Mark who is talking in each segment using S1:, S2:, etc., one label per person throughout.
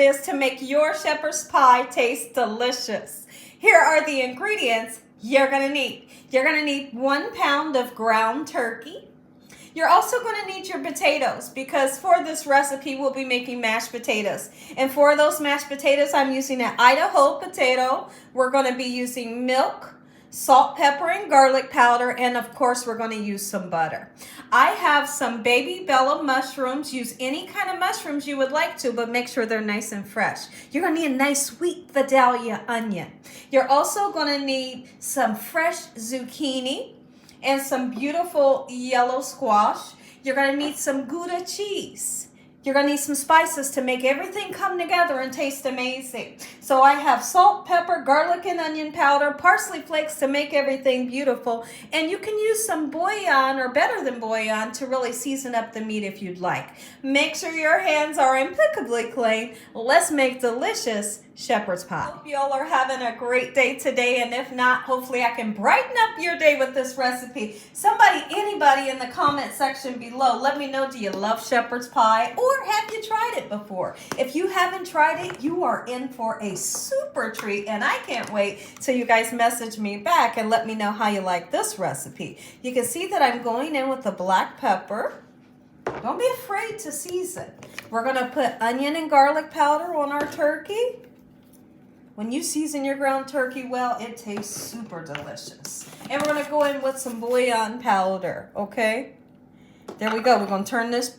S1: is to make your shepherd's pie taste delicious. Here are the ingredients you're going to need. You're going to need 1 pound of ground turkey. You're also going to need your potatoes because for this recipe we'll be making mashed potatoes. And for those mashed potatoes I'm using an Idaho potato. We're going to be using milk, salt, pepper, and garlic powder, and of course we're going to use some butter. I have some baby Bella mushrooms. Use any kind of mushrooms you would like to, but make sure they're nice and fresh. You're going to need a nice sweet Vidalia onion. You're also going to need some fresh zucchini and some beautiful yellow squash. You're going to need some Gouda cheese. You're going to need some spices to make everything come together and taste amazing. So I have salt, pepper, garlic and onion powder, parsley flakes to make everything beautiful. And you can use some bouillon or better than bouillon to really season up the meat if you'd like. Make sure your hands are impeccably clean. Let's make delicious shepherd's pie. Hope y'all are having a great day today, and if not, hopefully I can brighten up your day with this recipe. Anybody in the comment section below, let me know, do you love shepherd's pie or have you tried it before? If you haven't tried it, you are in for a super treat, and I can't wait till you guys message me back and let me know how you like this recipe. You can see that I'm going in with the black pepper. Don't be afraid to season. We're going to put onion and garlic powder on our turkey. When you season your ground turkey well, it tastes super delicious. And we're going to go in with some bouillon powder, okay? There we go. We're going to turn this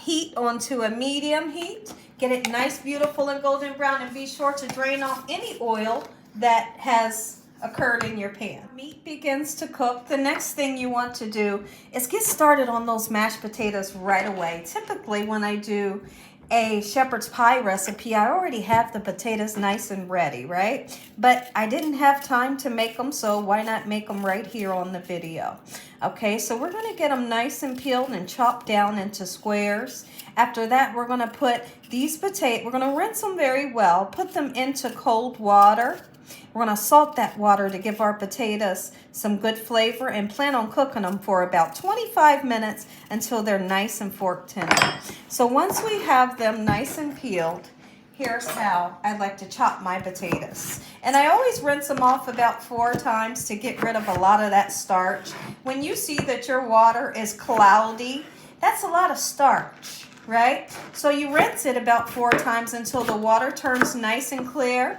S1: heat onto a medium heat. Get it nice, beautiful, and golden brown, and be sure to drain off any oil that has occurred in your pan. Meat begins to cook. The next thing you want to do is get started on those mashed potatoes right away. Typically, when I do a shepherd's pie recipe, I already have the potatoes nice and ready, right? But I didn't have time to make them, so why not make them right here on the video? Okay, so we're going to get them nice and peeled and chopped down into squares. After that, we're going to put these potatoes, we're going to rinse them very well, put them into cold water. We're going to salt that water to give our potatoes some good flavor and plan on cooking them for about 25 minutes until they're nice and fork tender. So once we have them nice and peeled, here's how I like to chop my potatoes. And I always rinse them off about 4 times to get rid of a lot of that starch. When you see that your water is cloudy, that's a lot of starch, right? So you rinse it about 4 times until the water turns nice and clear.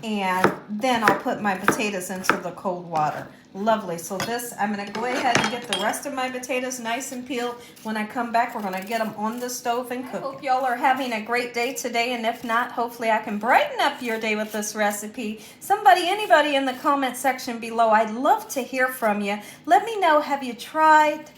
S1: And then I'll put my potatoes into the cold water. Lovely. So this, I'm going to go ahead and get the rest of my potatoes nice and peeled. When I come back, we're going to get them on the stove and cook. I hope y'all are having a great day today, and if not, hopefully I can brighten up your day with this recipe. Anybody in the comment section below, I'd love to hear from you. Let me know, have you tried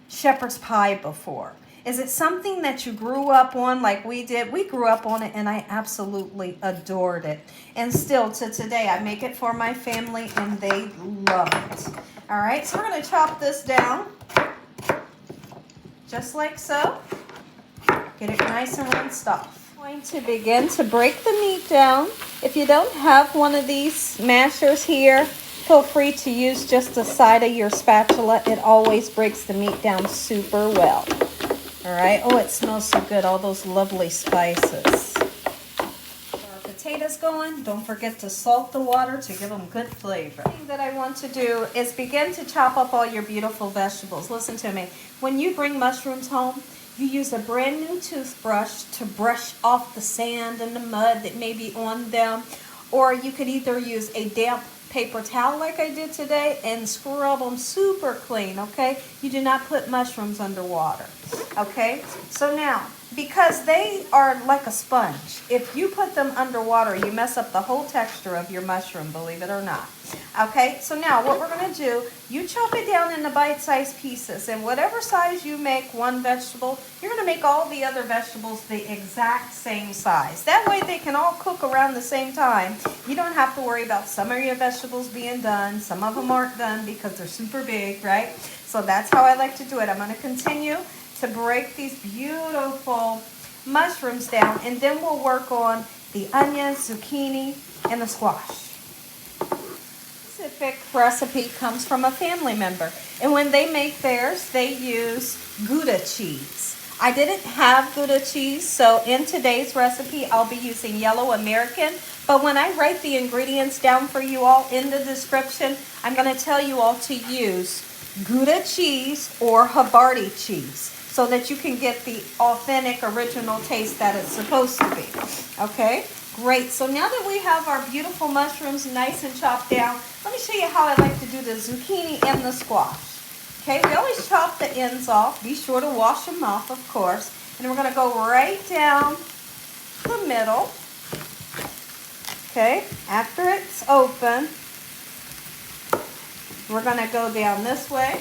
S1: shepherd's pie before? Is it something that you grew up on like we did? We grew up on it, and I absolutely adored it. And still to today, I make it for my family, and they love it. All right, so we're going to chop this down just like so. Get it nice and rinsed off. I'm going to begin to break the meat down. If you don't have one of these mashers here, feel free to use just the side of your spatula. It always breaks the meat down super well. All right. Oh, it smells so good. All those lovely spices. Our potatoes going. Don't forget to salt the water to give them good flavor. The thing that I want to do is begin to chop up all your beautiful vegetables. Listen to me. When you bring mushrooms home, you use a brand new toothbrush to brush off the sand and the mud that may be on them. Or you could either use a damp paper towel like I did today and scrub them super clean, okay? You do not put mushrooms underwater, okay? So now, because they are like a sponge, if you put them underwater, you mess up the whole texture of your mushroom, believe it or not. Okay, so now what we're going to do, you chop it down into bite-sized pieces, and whatever size you make one vegetable, you're going to make all the other vegetables the exact same size. That way they can all cook around the same time. You don't have to worry about some of your vegetables being done, some of them aren't done because they're super big, right? So that's how I like to do it. I'm going to continue to break these beautiful mushrooms down, and then we'll work on the onions, zucchini, and the squash. Specific recipe comes from a family member, and when they make theirs, they use Gouda cheese. I didn't have Gouda cheese, so in today's recipe, I'll be using yellow American. But when I write the ingredients down for you all in the description, I'm going to tell you all to use Gouda cheese or Havarti cheese so that you can get the authentic original taste that it's supposed to be. Okay, great. So now that we have our beautiful mushrooms nice and chopped down, let me show you how I like to do the zucchini and the squash. Okay, we always chop the ends off. Be sure to wash them off, of course. And we're going to go right down the middle. Okay, after it's open, we're going to go down this way.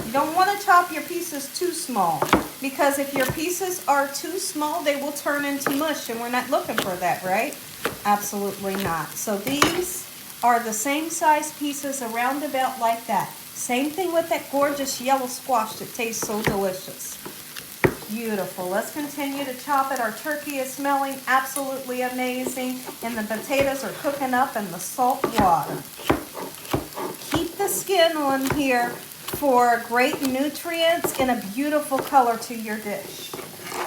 S1: You don't want to chop your pieces too small, because if your pieces are too small, they will turn into mush, and we're not looking for that, right? Absolutely not. So these are the same size pieces around about like that. Same thing with that gorgeous yellow squash that tastes so delicious. Beautiful. Let's continue to chop it. Our turkey is smelling absolutely amazing, and the potatoes are cooking up in the salt water. Keep the skin on here for great nutrients and a beautiful color to your dish.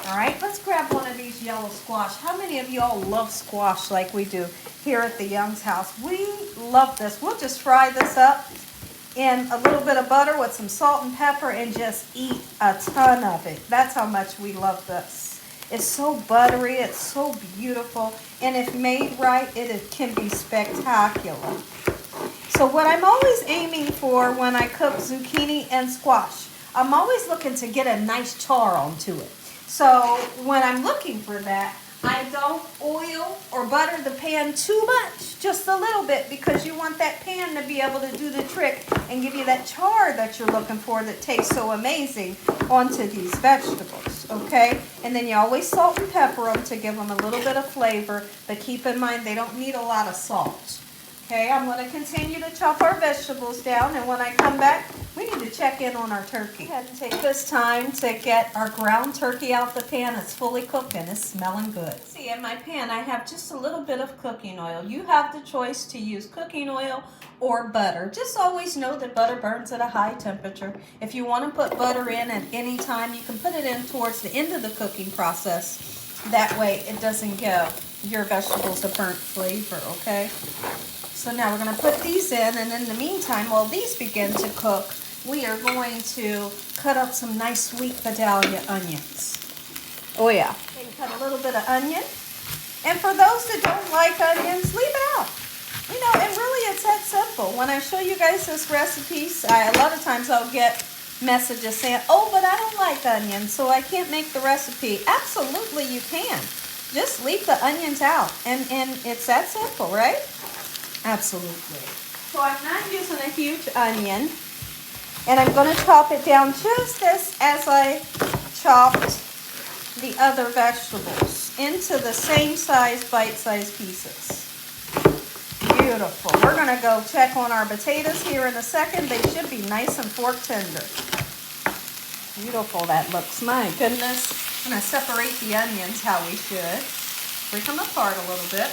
S1: All right, let's grab one of these yellow squash. How many of you all love squash like we do here at the Young's house? We love this. We'll just fry this up in a little bit of butter with some salt and pepper and just eat a ton of it. That's how much we love this. It's so buttery, it's so beautiful, and if made right, it can be spectacular. So what I'm always aiming for when I cook zucchini and squash, I'm always looking to get a nice char onto it. So when I'm looking for that, I don't oil or butter the pan too much, just a little bit, because you want that pan to be able to do the trick and give you that char that you're looking for that tastes so amazing onto these vegetables, okay? And then you always salt and pepper them to give them a little bit of flavor, but keep in mind they don't need a lot of salt. Okay, I'm going to continue to chop our vegetables down, and when I come back, we need to check in on our turkey. Go ahead and take this time to get our ground turkey out the pan. It's fully cooked and it's smelling good. See, in my pan, I have just a little bit of cooking oil. You have the choice to use cooking oil or butter. Just always know that butter burns at a high temperature. If you want to put butter in at any time, you can put it in towards the end of the cooking process. That way it doesn't give your vegetables a burnt flavor, okay? So now we're going to put these in, and in the meantime, while these begin to cook, we are going to cut up some nice sweet Vidalia onions. Oh yeah. And cut a little bit of onion. And for those that don't like onions, leave it out. You know, and really it's that simple. When I show you guys this recipe, a lot of times I'll get messages saying, oh, but I don't like onions, so I can't make the recipe. Absolutely you can. Just leave the onions out, and it's that simple, right? Absolutely. So I'm not using a huge onion, and I'm going to chop it down just as I chopped the other vegetables into the same size bite-sized pieces. Beautiful. We're going to go check on our potatoes here in a second. They should be nice and fork tender. Beautiful that looks. My goodness. I'm going to separate the onions how we should. Break them apart a little bit.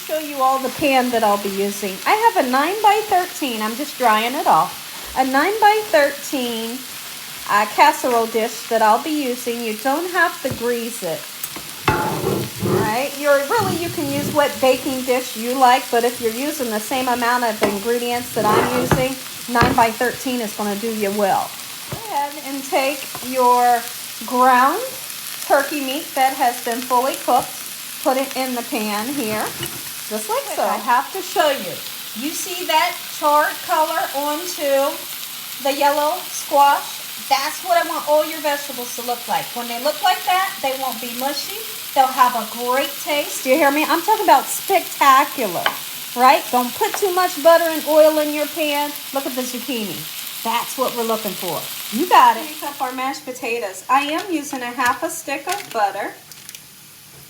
S1: Show you all the pan that I'll be using. I have a 9x13. I'm just drying it off. A 9x13 casserole dish that I'll be using. You don't have to grease it. Alright, you can use what baking dish you like, but if you're using the same amount of ingredients that I'm using, 9x13 is going to do you well. Go ahead and take your ground turkey meat that has been fully cooked. Put it in the pan here, just like so. I have to show you. You see that charred color onto the yellow squash? That's what I want all your vegetables to look like. When they look like that, they won't be mushy. They'll have a great taste. Do you hear me? I'm talking about spectacular, right? Don't put too much butter and oil in your pan. Look at the zucchini. That's what we're looking for. You got it. Make up our mashed potatoes. I am using a half a stick of butter.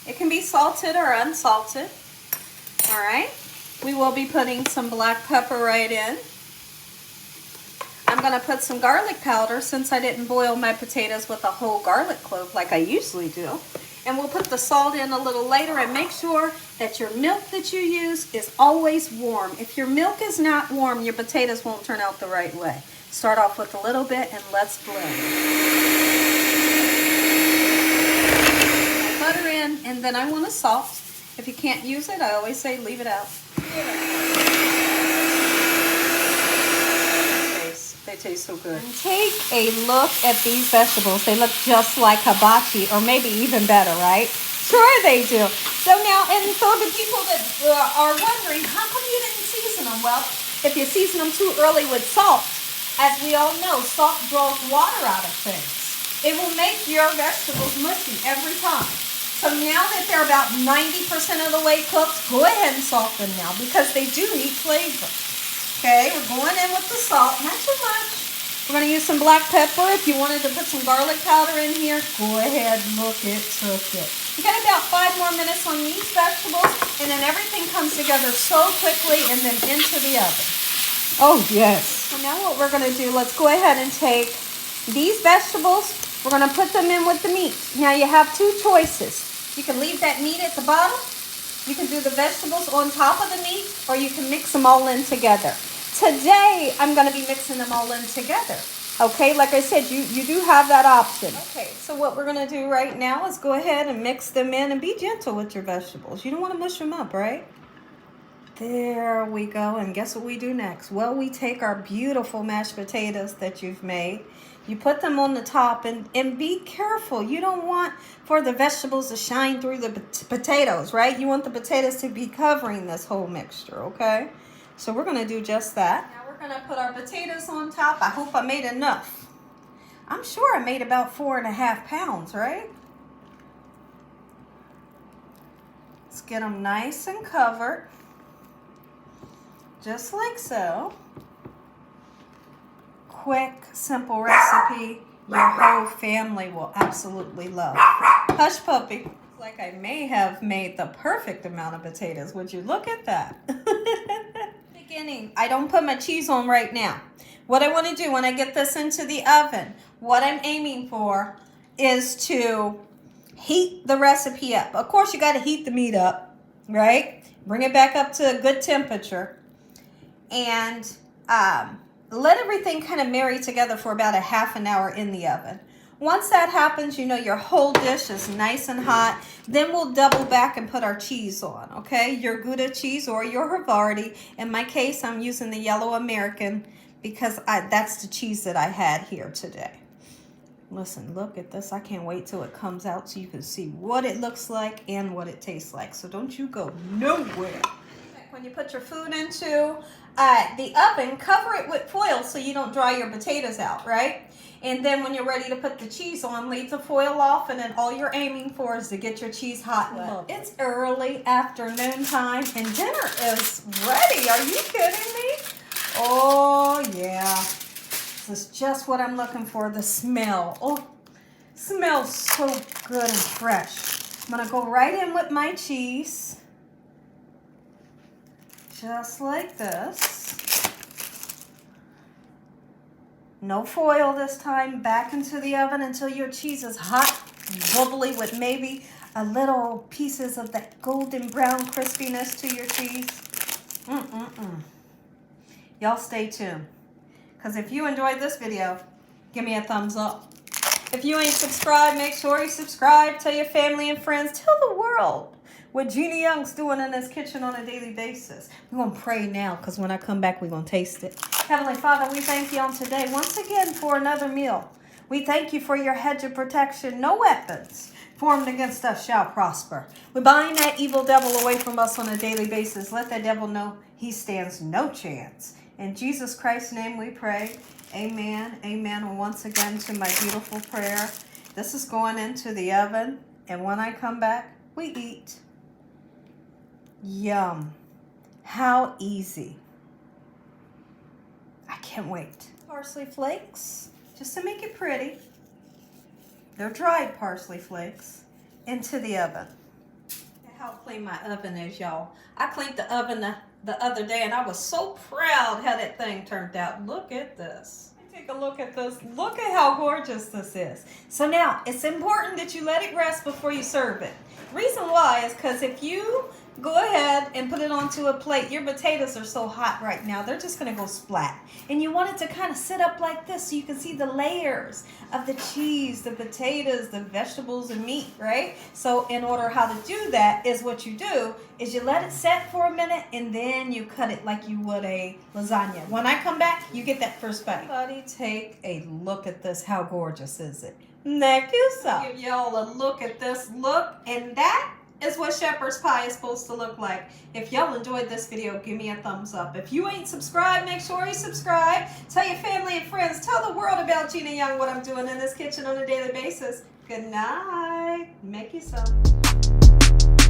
S1: It can be salted or unsalted. All right. We will be putting some black pepper right in. I'm going to put some garlic powder since I didn't boil my potatoes with a whole garlic clove like I usually do. And we'll put the salt in a little later, and make sure that your milk that you use is always warm. If your milk is not warm, your potatoes won't turn out the right way. Start off with a little bit and let's blend. Butter in, and then I want to salt. If you can't use it, I always say leave it out. They taste so good. And take a look at these vegetables. They look just like hibachi, or maybe even better, right? Sure they do. So now, and for the people that are wondering, how come you didn't season them? Well, if you season them too early with salt, as we all know, salt draws water out of things. It will make your vegetables mushy every time. So now that they're about 90% of the way cooked, go ahead and salt them now because they do need flavor. Okay, we're going in with the salt, not too much. We're going to use some black pepper. If you wanted to put some garlic powder in here, go ahead, look, it took it. You got about 5 more minutes on these vegetables, and then everything comes together so quickly and then into the oven. Oh, yes. So now what we're going to do, let's go ahead and take these vegetables. We're going to put them in with the meat. Now you have 2 choices. You can leave that meat at the bottom. You can do the vegetables on top of the meat, or you can mix them all in together. Today, I'm going to be mixing them all in together. Okay, like I said, you do have that option. Okay, so what we're going to do right now is go ahead and mix them in and be gentle with your vegetables. You don't want to mush them up, right? There we go. And guess what we do next? Well, we take our beautiful mashed potatoes that you've made. You put them on the top and be careful. You don't want for the vegetables to shine through the potatoes, right? You want the potatoes to be covering this whole mixture, okay? So we're going to do just that. Now we're going to put our potatoes on top. I hope I made enough. I'm sure I made about 4.5 pounds, right? Let's get them nice and covered. Just like so. Quick, simple recipe your whole family will absolutely love. Hush puppy. Like I may have made the perfect amount of potatoes. Would you look at that? Beginning, I don't put my cheese on right now. What I want to do when I get this into the oven, what I'm aiming for is to heat the recipe up. Of course, you got to heat the meat up, right? Bring it back up to a good temperature. And let everything kind of marry together for about a half an hour in the oven. Once that happens, you know your whole dish is nice and hot. Then we'll double back and put our cheese on, okay? Your Gouda cheese or your Havarti. In my case, I'm using the yellow American because that's the cheese that I had here today. Listen, look at this. I can't wait till it comes out so you can see what it looks like and what it tastes like. So don't you go nowhere. When you put your food into the oven, cover it with foil so you don't dry your potatoes out, right? And then when you're ready to put the cheese on, leave the foil off, and then all you're aiming for is to get your cheese hot and well. It's early afternoon time, and dinner is ready. Are you kidding me? Oh, yeah. This is just what I'm looking for, the smell. Oh, smells so good and fresh. I'm going to go right in with my cheese. Just like this. No foil this time. Back into the oven until your cheese is hot and bubbly with maybe a little pieces of that golden brown crispiness to your cheese. Y'all stay tuned. Because if you enjoyed this video, give me a thumbs up. If you ain't subscribed, make sure you subscribe. Tell your family and friends. Tell the world what Jeannie Young's doing in this kitchen on a daily basis. We're going to pray now because when I come back, we're going to taste it. Heavenly Father, we thank you on today once again for another meal. We thank you for your hedge of protection. No weapons formed against us shall prosper. We bind that evil devil away from us on a daily basis. Let the devil know he stands no chance. In Jesus Christ's name we pray. Amen. Amen. And once again to my beautiful prayer. This is going into the oven. And when I come back, we eat. Yum. How easy. I can't wait. Parsley flakes, just to make it pretty. They're dried parsley flakes into the oven. How clean my oven is, y'all. I cleaned the oven the other day and I was so proud how that thing turned out. Look at this. Take a look at this. Look at how gorgeous this is. So now, it's important that you let it rest before you serve it. Reason why is because if you go ahead and put it onto a plate. Your potatoes are so hot right now, they're just gonna go splat. And you want it to kind of sit up like this so you can see the layers of the cheese, the potatoes, the vegetables, and meat, right? So in order how to do that is what you do is you let it set for a minute and then you cut it like you would a lasagna. When I come back, you get that first bite. Everybody take a look at this. How gorgeous is it? Thank you, so. Give y'all a look at this look, and that is what shepherd's pie is supposed to look like. If y'all enjoyed this video, give me a thumbs up. If you ain't subscribed, make sure you subscribe. Tell your family and friends. Tell the world about Gina Young, what I'm doing in this kitchen on a daily basis. Good night. Make you some.